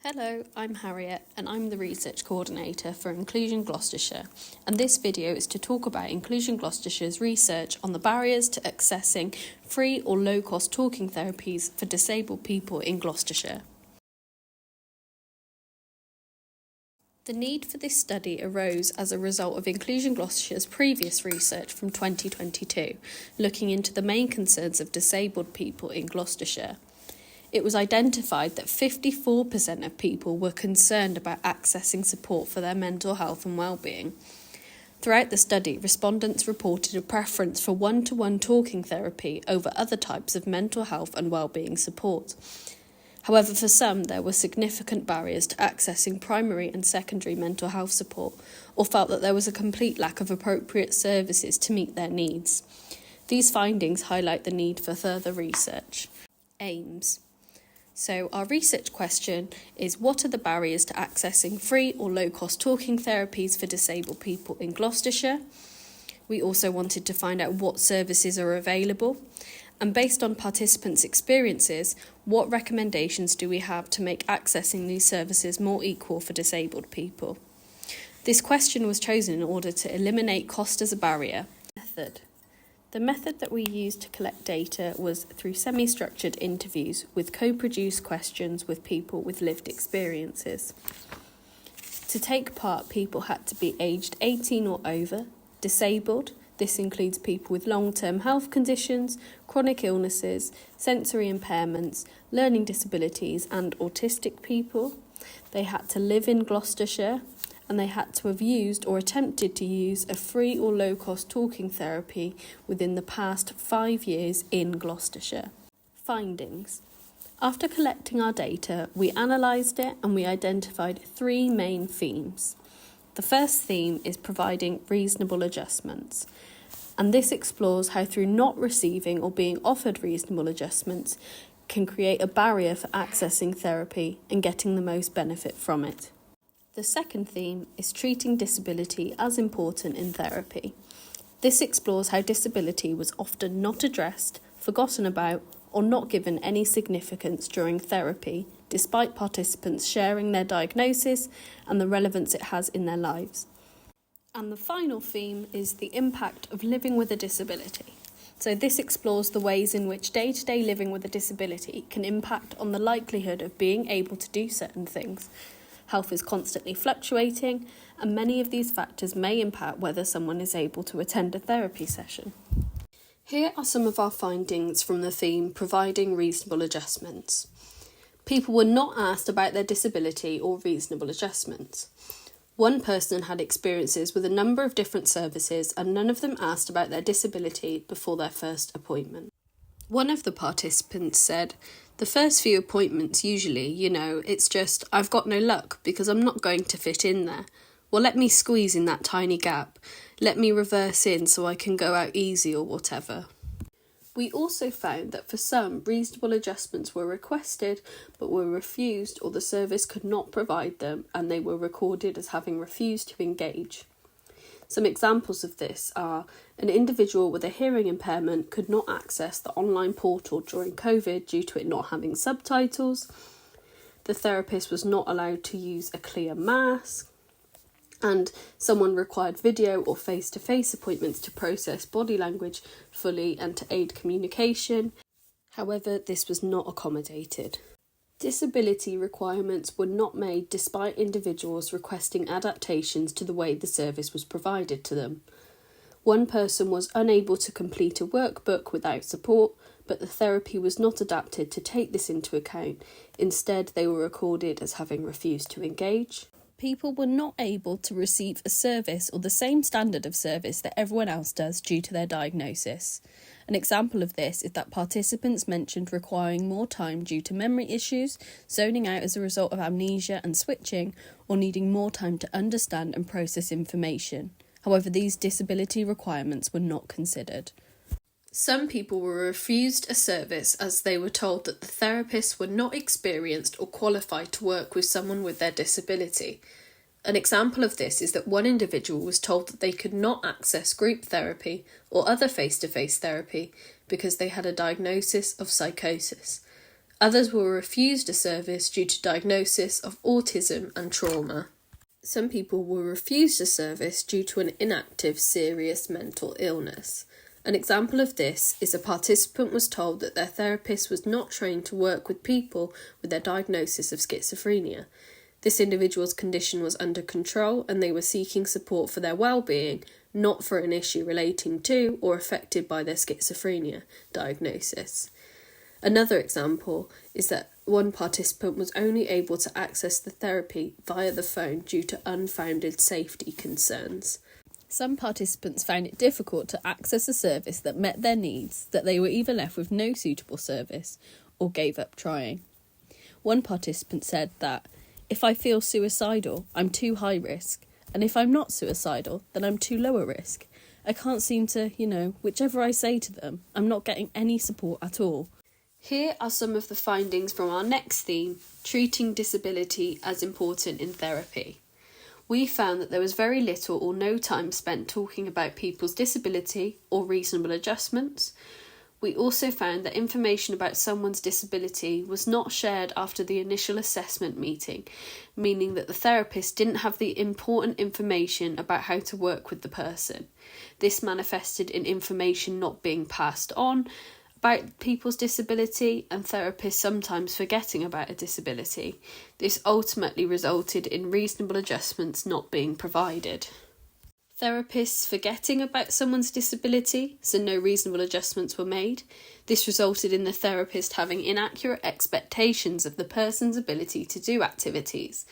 Hello, I'm Harriet and I'm the Research Coordinator for Inclusion Gloucestershire, and this video is to talk about Inclusion Gloucestershire's research on the barriers to accessing free or low-cost talking therapies for disabled people in Gloucestershire. The need for this study arose as a result of Inclusion Gloucestershire's previous research from 2022, looking into the main concerns of disabled people in Gloucestershire. It was identified that 54% of people were concerned about accessing support for their mental health and well-being. Throughout the study, respondents reported a preference for one-to-one talking therapy over other types of mental health and well-being support. However, for some, there were significant barriers to accessing primary and secondary mental health support, or felt that there was a complete lack of appropriate services to meet their needs. These findings highlight the need for further research. Aims. So our research question is, what are the barriers to accessing free or low-cost talking therapies for disabled people in Gloucestershire? We also wanted to find out what services are available, and based on participants' experiences, what recommendations do we have to make accessing these services more equal for disabled people? This question was chosen in order to eliminate cost as a barrier. Method. The method that we used to collect data was through semi-structured interviews with co-produced questions with people with lived experiences. To take part, people had to be aged 18 or over, disabled. This includes people with long-term health conditions, chronic illnesses, sensory impairments, learning disabilities and autistic people. They had to live in Gloucestershire, and they had to have used or attempted to use a free or low-cost talking therapy within the past 5 years in Gloucestershire. Findings. After collecting our data, we analysed it and we identified 3 main themes. The first theme is providing reasonable adjustments, and this explores how through not receiving or being offered reasonable adjustments can create a barrier for accessing therapy and getting the most benefit from it. The second theme is treating disability as important in therapy. This explores how disability was often not addressed, forgotten about, or not given any significance during therapy, despite participants sharing their diagnosis and the relevance it has in their lives. And the final theme is the impact of living with a disability. So this explores the ways in which day-to-day living with a disability can impact on the likelihood of being able to do certain things. Health is constantly fluctuating, and many of these factors may impact whether someone is able to attend a therapy session. Here are some of our findings from the theme providing reasonable adjustments. People were not asked about their disability or reasonable adjustments. One person had experiences with a number of different services, and none of them asked about their disability before their first appointment. One of the participants said, "The first few appointments usually, it's just, I've got no luck because I'm not going to fit in there. Well, let me squeeze in that tiny gap. Let me reverse in so I can go out easy or whatever." We also found that for some, reasonable adjustments were requested but were refused, or the service could not provide them and they were recorded as having refused to engage. Some examples of this are an individual with a hearing impairment could not access the online portal during COVID due to it not having subtitles. The therapist was not allowed to use a clear mask, and someone required video or face-to-face appointments to process body language fully and to aid communication. However, this was not accommodated. Disability requirements were not made despite individuals requesting adaptations to the way the service was provided to them. One person was unable to complete a workbook without support, but the therapy was not adapted to take this into account. Instead, they were recorded as having refused to engage. People were not able to receive a service or the same standard of service that everyone else does due to their diagnosis. An example of this is that participants mentioned requiring more time due to memory issues, zoning out as a result of amnesia and switching, or needing more time to understand and process information. However, these disability requirements were not considered. Some people were refused a service as they were told that the therapists were not experienced or qualified to work with someone with their disability. An example of this is that one individual was told that they could not access group therapy or other face-to-face therapy because they had a diagnosis of psychosis. Others were refused a service due to diagnosis of autism and trauma. Some people were refused a service due to an inactive, serious mental illness. An example of this is a participant was told that their therapist was not trained to work with people with their diagnosis of schizophrenia. This individual's condition was under control and they were seeking support for their well-being, not for an issue relating to or affected by their schizophrenia diagnosis. Another example is that one participant was only able to access the therapy via the phone due to unfounded safety concerns. Some participants found it difficult to access a service that met their needs, that they were either left with no suitable service or gave up trying. One participant said that, "If I feel suicidal, I'm too high risk, and if I'm not suicidal, then I'm too low a risk. I can't seem to, whichever I say to them, I'm not getting any support at all." Here are some of the findings from our next theme, treating disability as important in therapy. We found that there was very little or no time spent talking about people's disability or reasonable adjustments. We also found that information about someone's disability was not shared after the initial assessment meeting, meaning that the therapist didn't have the important information about how to work with the person. This manifested in information not being passed on about people's disability and therapists sometimes forgetting about a disability. This ultimately resulted in reasonable adjustments not being provided. Therapists forgetting about someone's disability, so no reasonable adjustments were made. This resulted in the therapist having inaccurate expectations of the person's ability to do activities.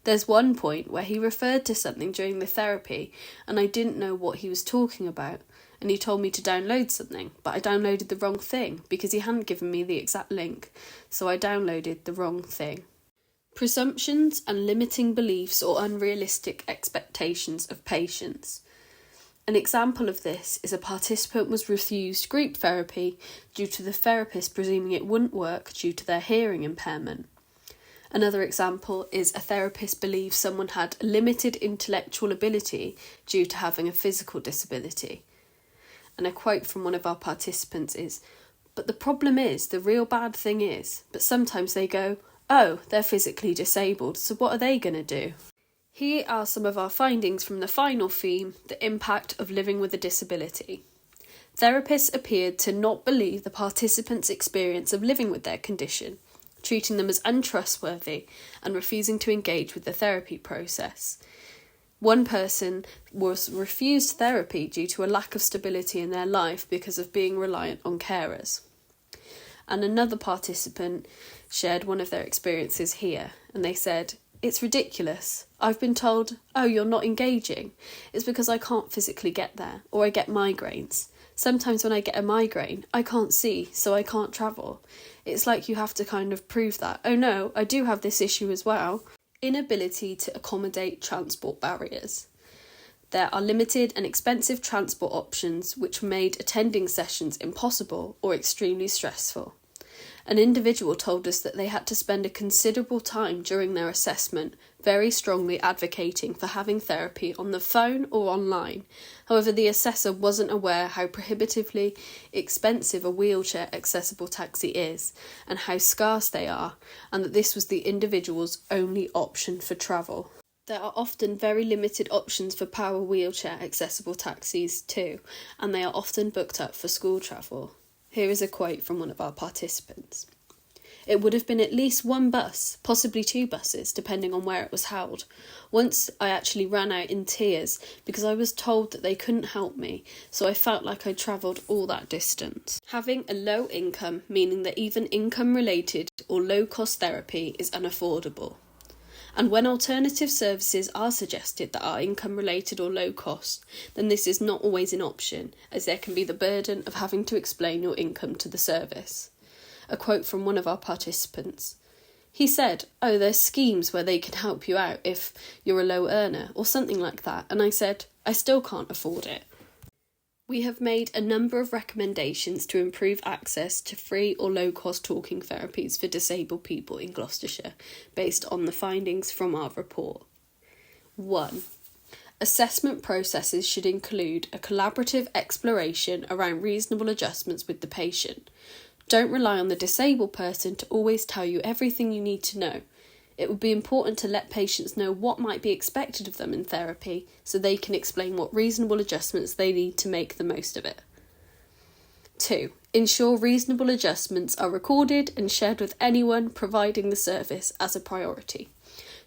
There's one point where he referred to something during the therapy and I didn't know what he was talking about. And he told me to download something, but I downloaded the wrong thing because he hadn't given me the exact link, so I downloaded the wrong thing. Presumptions and limiting beliefs or unrealistic expectations of patients. An example of this is a participant was refused group therapy due to the therapist presuming it wouldn't work due to their hearing impairment. Another example is a therapist believed someone had limited intellectual ability due to having a physical disability. And a quote from one of our participants is, "But the problem is, the real bad thing is, but sometimes they go, oh, they're physically disabled, so what are they going to do?" Here are some of our findings from the final theme, the impact of living with a disability. Therapists appeared to not believe the participants' experience of living with their condition, treating them as untrustworthy and refusing to engage with the therapy process. One person was refused therapy due to a lack of stability in their life because of being reliant on carers. And another participant shared one of their experiences here, and they said, "It's ridiculous. I've been told, oh, you're not engaging. It's because I can't physically get there, or I get migraines. Sometimes when I get a migraine, I can't see, so I can't travel. It's like you have to kind of prove that. Oh no, I do have this issue as well." Inability to accommodate transport barriers. There are limited and expensive transport options which made attending sessions impossible or extremely stressful. An individual told us that they had to spend a considerable time during their assessment very strongly advocating for having therapy on the phone or online. However, the assessor wasn't aware how prohibitively expensive a wheelchair accessible taxi is and how scarce they are, and that this was the individual's only option for travel. There are often very limited options for power wheelchair accessible taxis too, and they are often booked up for school travel. Here is a quote from one of our participants. "It would have been at least one bus, possibly two buses, depending on where it was held. Once I actually ran out in tears because I was told that they couldn't help me, so I felt like I travelled all that distance." Having a low income, meaning that even income-related or low-cost therapy is unaffordable. And when alternative services are suggested that are income-related or low cost, then this is not always an option, as there can be the burden of having to explain your income to the service. A quote from one of our participants. He said, "Oh, there's schemes where they can help you out if you're a low earner," or something like that, and I said, "I still can't afford it." We have made a number of recommendations to improve access to free or low-cost talking therapies for disabled people in Gloucestershire, based on the findings from our report. 1. Assessment processes should include a collaborative exploration around reasonable adjustments with the patient. Don't rely on the disabled person to always tell you everything you need to know. It would be important to let patients know what might be expected of them in therapy so they can explain what reasonable adjustments they need to make the most of it. 2. Ensure reasonable adjustments are recorded and shared with anyone providing the service as a priority.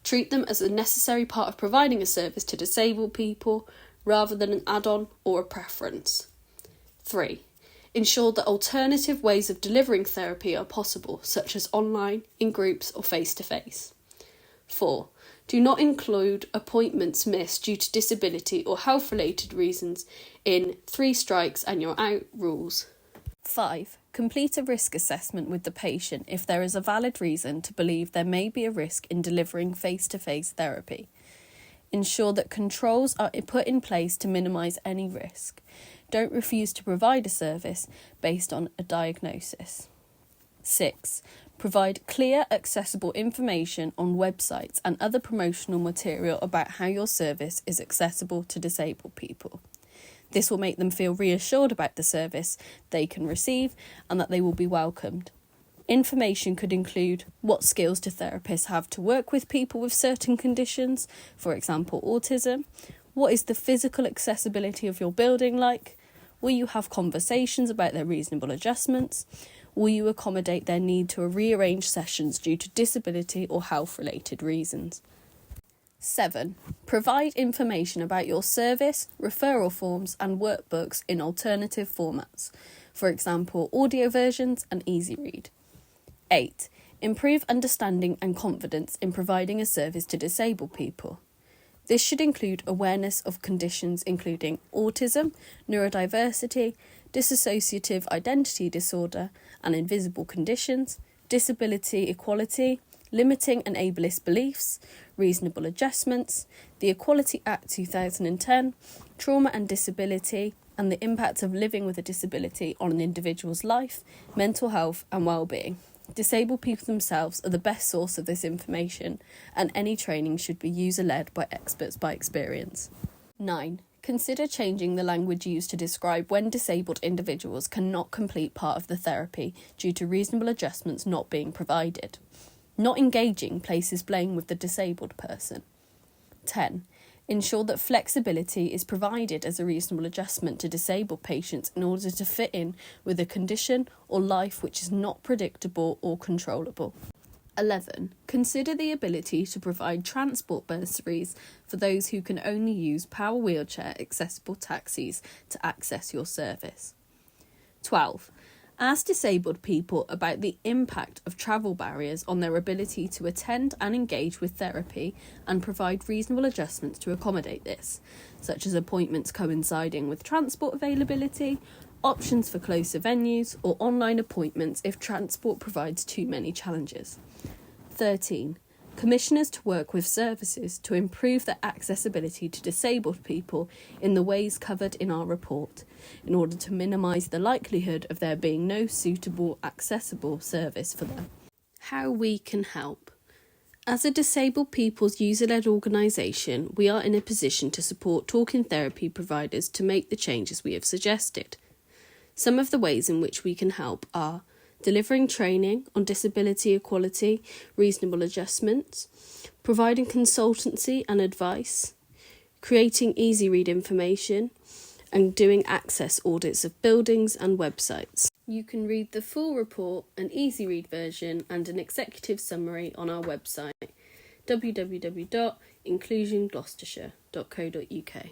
Treat them as a necessary part of providing a service to disabled people rather than an add-on or a preference. 3. Ensure that alternative ways of delivering therapy are possible, such as online, in groups or face-to-face. 4. Do not include appointments missed due to disability or health-related reasons in 3 strikes and you're out rules. 5. Complete a risk assessment with the patient if there is a valid reason to believe there may be a risk in delivering face-to-face therapy. Ensure that controls are put in place to minimise any risk. Don't refuse to provide a service based on a diagnosis. 6. Provide clear, accessible information on websites and other promotional material about how your service is accessible to disabled people. This will make them feel reassured about the service they can receive and that they will be welcomed. Information could include what skills do therapists have to work with people with certain conditions, for example autism, what is the physical accessibility of your building like, will you have conversations about their reasonable adjustments, will you accommodate their need to rearrange sessions due to disability or health-related reasons. 7. Provide information about your service, referral forms and workbooks in alternative formats, for example audio versions and easy read. 8. Improve understanding and confidence in providing a service to disabled people. This should include awareness of conditions including autism, neurodiversity, dissociative identity disorder and invisible conditions, disability equality, limiting and ableist beliefs, reasonable adjustments, the Equality Act 2010, trauma and disability, and the impact of living with a disability on an individual's life, mental health and well-being. Disabled people themselves are the best source of this information, and any training should be user-led by experts by experience. 9. Consider changing the language used to describe when disabled individuals cannot complete part of the therapy due to reasonable adjustments not being provided. Not engaging places blame with the disabled person. 10. Ensure that flexibility is provided as a reasonable adjustment to disabled patients in order to fit in with a condition or life which is not predictable or controllable. 11. Consider the ability to provide transport bursaries for those who can only use power wheelchair accessible taxis to access your service. 12. Ask disabled people about the impact of travel barriers on their ability to attend and engage with therapy and provide reasonable adjustments to accommodate this, such as appointments coinciding with transport availability, options for closer venues, or online appointments if transport provides too many challenges. 13. Commissioners to work with services to improve the accessibility to disabled people in the ways covered in our report, in order to minimise the likelihood of there being no suitable, accessible service for them. How we can help. As a disabled people's user-led organisation, we are in a position to support talking therapy providers to make the changes we have suggested. Some of the ways in which we can help are delivering training on disability equality, reasonable adjustments, providing consultancy and advice, creating easy read information, and doing access audits of buildings and websites. You can read the full report, an easy read version and an executive summary on our website www.inclusiongloucestershire.co.uk.